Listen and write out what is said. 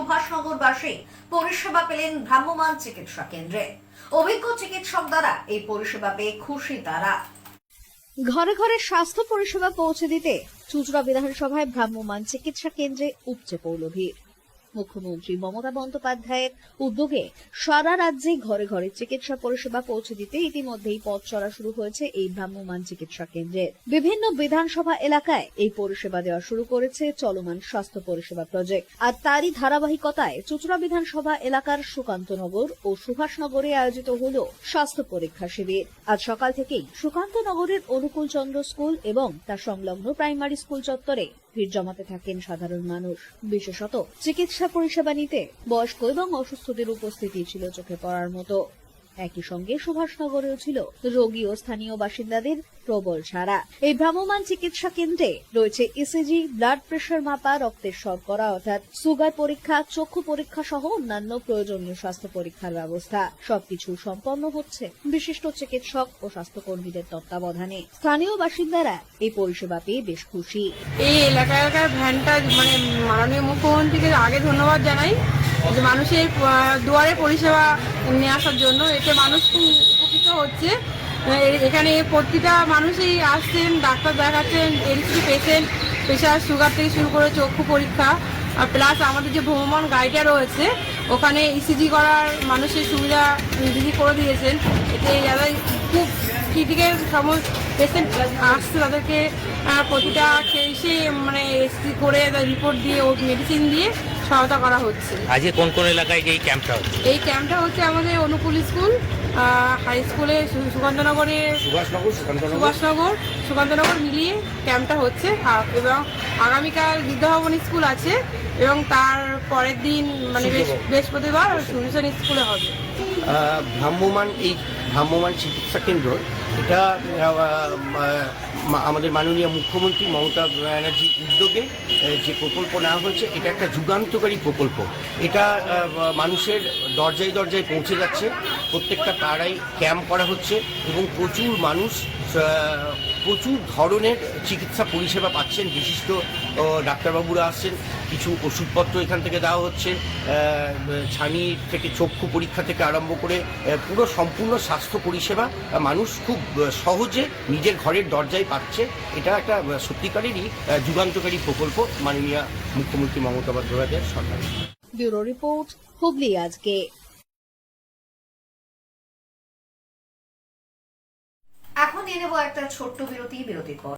সুভাষনগরবাসী পরিষেবা পেলেন ভ্রাম্যমাণ চিকিৎসা কেন্দ্রে। অভিজ্ঞ চিকিৎসক দ্বারা এই পরিষেবা পেয়ে খুশি তারা। ঘরে ঘরে স্বাস্থ্য পরিষেবা পৌঁছে দিতে চুঁচুড়া বিধানসভায় ভ্রাম্যমাণ চিকিৎসা কেন্দ্রে উপচে পড়ল ভিড়। মুখ্যমন্ত্রী মমতা বন্দ্যোপাধ্যায়ের উদ্যোগে সারা রাজ্যে ঘরে ঘরে চিকিৎসা পরিষেবা পৌঁছে দিতে ইতিমধ্যেই পথ চলা শুরু হয়েছে এই ভ্রাম্যমাণ চিকিৎসা কেন্দ্রের। বিভিন্ন বিধানসভা এলাকায় এই পরিষেবা দেওয়া শুরু করেছে চলমান স্বাস্থ্য পরিষেবা প্রজেক্ট। আর তারই ধারাবাহিকতায় চুঁচুড়া বিধানসভা এলাকার সুকান্তনগর ও সুভাষনগরে আয়োজিত হল স্বাস্থ্য পরীক্ষা শিবির। আজ সকাল থেকেই সুকান্তনগরের অনুকূল চন্দ্র স্কুল এবং তার সংলগ্ন প্রাইমারি স্কুল চত্বরে ভিড় জমাতে থাকেন সাধারণ মানুষ। বিশেষত চিকিৎসা পরিষেবা নিতে বয়স্ক এবং অসুস্থদের উপস্থিতি ছিল চোখে পড়ার মতো। একই সঙ্গে সুভাষনগরেও ছিল রোগী ও স্থানীয় বাসিন্দাদের প্রবল সাড়া। এই ভ্রাম্যমাণ চিকিৎসা কেন্দ্রে রয়েছে ইসিজি, ব্লাড প্রেশার মাপা, রক্তের শর্করা অর্থাৎ সুগার পরীক্ষা, চক্ষু পরীক্ষা সহ অন্যান্য প্রয়োজনীয় স্বাস্থ্য পরীক্ষার ব্যবস্থা। সবকিছু সম্পন্ন হচ্ছে বিশিষ্ট চিকিৎসক ও স্বাস্থ্যকর্মীদের তত্ত্বাবধানে। স্থানীয় বাসিন্দারা এই পরিষেবা পেয়ে বেশ খুশি। এই এলাকায় ভ্যানটা মাননীয় মুখ্যমন্ত্রীকে আগে ধন্যবাদ জানাই যে মানুষের দুয়ারে পরিষেবা নিয়ে আসার জন্য। এতে মানুষ খুব উপকৃত হচ্ছে। এখানে প্রতিটা মানুষই আসছেন, ডাক্তার দেখাচ্ছেন, এলসি পেশেন্ট, প্রেশার, সুগার থেকে শুরু করে চক্ষু পরীক্ষা, প্লাস আমাদের যে ভ্রাম্যমাণ গাড়িটা রয়েছে ওখানে ইসিজি করার মানুষের সুবিধা দিদি করে দিয়েছেন। এতে যারা খুব ক্রিটিক্যাল পেশেন্ট আসছে তাদেরকে প্রতিটা কেসে এসি করে রিপোর্ট দিয়ে ও মেডিসিন দিয়ে সহায়তা করা হচ্ছে। আজকে কোন কোন এলাকায় এই ক্যাম্পটা হচ্ছে? এই ক্যাম্পটা হচ্ছে আমাদের অনুকূল স্কুল, হাই স্কুলে, সুকান্তনগরে, সুকান্তনগর মিলিয়ে ক্যাম্পটা হচ্ছে। এবং আগামীকাল বিদ্যাভবন স্কুল আছে এবং তার পরের দিন বৃহস্পতিবার সুমিশন স্কুলে হবে। ভ্রাম্যমাণ চিকিৎসা কেন্দ্র এটা আমাদের মাননীয় মুখ্যমন্ত্রী মমতা ব্যানার্জির উদ্যোগে যে প্রকল্প নেওয়া হয়েছে, এটা একটা যুগান্তকারী প্রকল্প। এটা মানুষের দরজায় দরজায় পৌঁছে যাচ্ছে। প্রত্যেকটা পাড়ায় ক্যাম্প করা হচ্ছে এবং প্রচুর মানুষ প্রচুর ধরনের চিকিৎসা পরিষেবা পাচ্ছেন। বিশিষ্ট ডাক্তারবাবুরা আসছেন, কিছু ওষুধপত্র এখান থেকে দেওয়া হচ্ছে, ছানি থেকে চক্ষু পরীক্ষা থেকে আরম্ভ করে পুরো সম্পূর্ণ স্বাস্থ্য পরিষেবা মানুষ খুব সহজে নিজের ঘরের দরজায় পাচ্ছে। এটা একটা সত্যিকারেরই যুগান্তকারী প্রকল্প মাননীয় মুখ্যমন্ত্রী মমতা বন্দ্যোপাধ্যায়ের সরকার। ব্যুরো রিপোর্ট, হুগলি আজকে। এখন নিয়ে নেব একটা ছোট্ট বিরতির পর।